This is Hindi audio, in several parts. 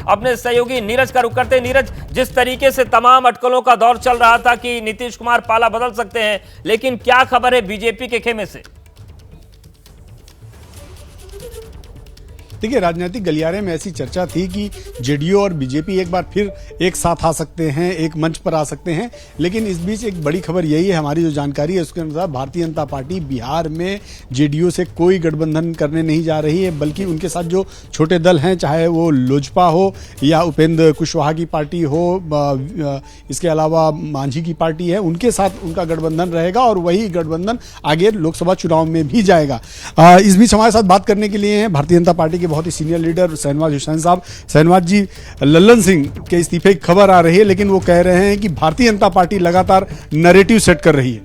अपने सहयोगी नीरज का रुख करते हैं। नीरज, जिस तरीके से तमाम अटकलों का दौर चल रहा था कि नीतीश कुमार पाला बदल सकते हैं, लेकिन क्या खबर है बीजेपी के खेमे से? देखिए, राजनीतिक गलियारे में ऐसी चर्चा थी कि जेडीयू और बीजेपी एक बार फिर एक साथ आ सकते हैं, एक मंच पर आ सकते हैं। लेकिन इस बीच एक बड़ी खबर यही है, हमारी जो जानकारी है उसके अनुसार भारतीय जनता पार्टी बिहार में जेडीयू से कोई गठबंधन करने नहीं जा रही है, बल्कि उनके साथ जो छोटे दल हैं, चाहे वो लोजपा हो या उपेंद्र कुशवाहा की पार्टी हो, इसके अलावा मांझी की पार्टी है, उनके साथ उनका गठबंधन रहेगा और वही गठबंधन आगे लोकसभा चुनाव में भी जाएगा। इस बीच हमारे साथ बात करने के लिए हैं भारतीय जनता पार्टी के बहुत ही सीनियर लीडर शहनवाज हुसैन साहब। शहनवाज जी, लल्लन सिंह के इस्तीफे की खबर आ रही है, लेकिन वो कह रहे हैं कि भारतीय जनता पार्टी लगातार नैरेटिव सेट कर रही है।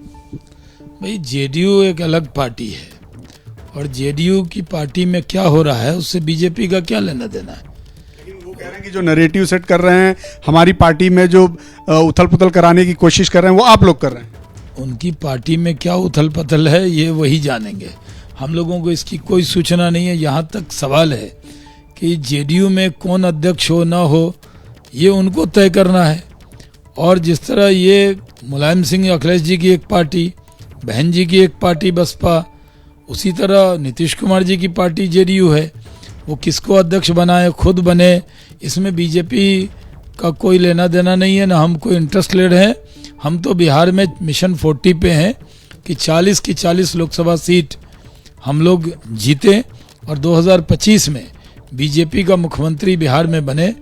भाई, जेडीयू एक अलग पार्टी है और जेडीयू की पार्टी में क्या हो रहा है उससे बीजेपी का क्या लेना देना है। लेकिन वो कह रहे हैं कि जो नैरेटिव सेट कर रहे हैं, हमारी पार्टी में जो उथल पुथल कराने की कोशिश कर रहे हैं, वो आप लोग कर रहे हैं। उनकी पार्टी में क्या उथल पुथल है ये वही जानेंगे, हम लोगों को इसकी कोई सूचना नहीं है। यहाँ तक सवाल है कि जेडीयू में कौन अध्यक्ष हो ना हो ये उनको तय करना है। और जिस तरह ये मुलायम सिंह अखिलेश जी की एक पार्टी, बहन जी की एक पार्टी बसपा, उसी तरह नीतीश कुमार जी की पार्टी जेडीयू है। वो किसको अध्यक्ष बनाए, खुद बने, इसमें बीजेपी का कोई लेना देना नहीं है, ना हम कोई इंटरेस्ट ले रहे हैं। हम तो बिहार में मिशन 40 पे हैं कि 40 की 40 लोकसभा सीट हम लोग जीते और 2025 में बीजेपी का मुख्यमंत्री बिहार में बने,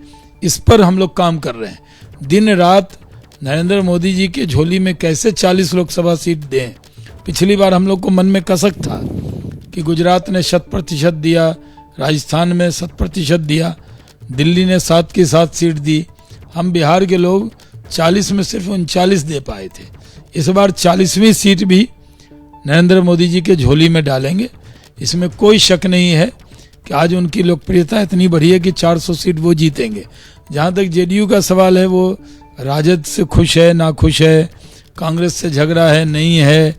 इस पर हम लोग काम कर रहे हैं। दिन रात नरेंद्र मोदी जी के झोली में कैसे 40 लोकसभा सीट दें। पिछली बार हम लोग को मन में कसक था कि गुजरात ने 100% दिया, राजस्थान में 100% दिया, दिल्ली ने 7 की 7 सीट दी। हम बिहार के लोग 40 में सिर्फ 39 दे पाए थे। इस बार 40वीं सीट भी नरेंद्र मोदी जी के झोली में डालेंगे, इसमें कोई शक नहीं है कि आज उनकी लोकप्रियता इतनी बढ़ी है कि 400 सीट वो जीतेंगे। जहाँ तक जेडीयू का सवाल है, वो राजद से खुश है ना खुश है, कांग्रेस से झगड़ा है नहीं है,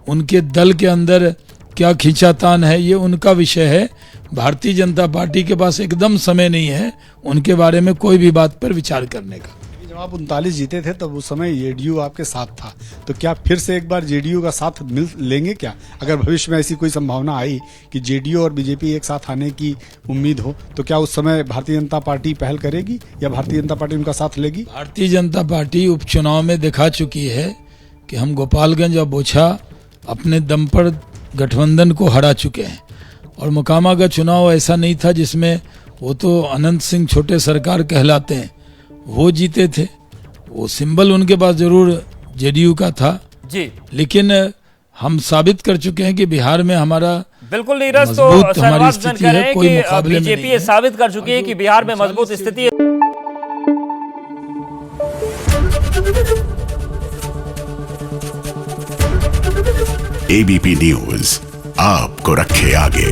उनके दल के अंदर क्या खींचातान है, ये उनका विषय है। भारतीय जनता पार्टी के पास एकदम समय नहीं है उनके बारे में कोई भी बात पर विचार करने का। जब आप 39 जीते थे तब उस समय जेडीयू आपके साथ था, तो क्या फिर से एक बार जेडीयू का साथ मिल लेंगे क्या? अगर भविष्य में ऐसी कोई संभावना आई कि जेडीयू और बीजेपी एक साथ आने की उम्मीद हो, तो क्या उस समय भारतीय जनता पार्टी पहल करेगी या भारतीय जनता पार्टी उनका साथ लेगी? भारतीय जनता पार्टी उपचुनाव में दिखा चुकी है कि हम गोपालगंज और बोछा अपने दम पर गठबंधन को हरा चुके हैं। और मोकामा का चुनाव ऐसा नहीं था जिसमें वो तो अनंत सिंह छोटे सरकार कहलाते हैं, वो जीते थे। वो सिंबल उनके पास जरूर जेडीयू का था जी, लेकिन हम साबित कर चुके हैं कि बिहार में हमारा बिल्कुल नीरज, तो हमारी स्थिति है, कोई मुकाबले में बीजेपी साबित कर चुकी है कि बिहार में मजबूत स्थिति है। एबीपी न्यूज आपको रखे आगे।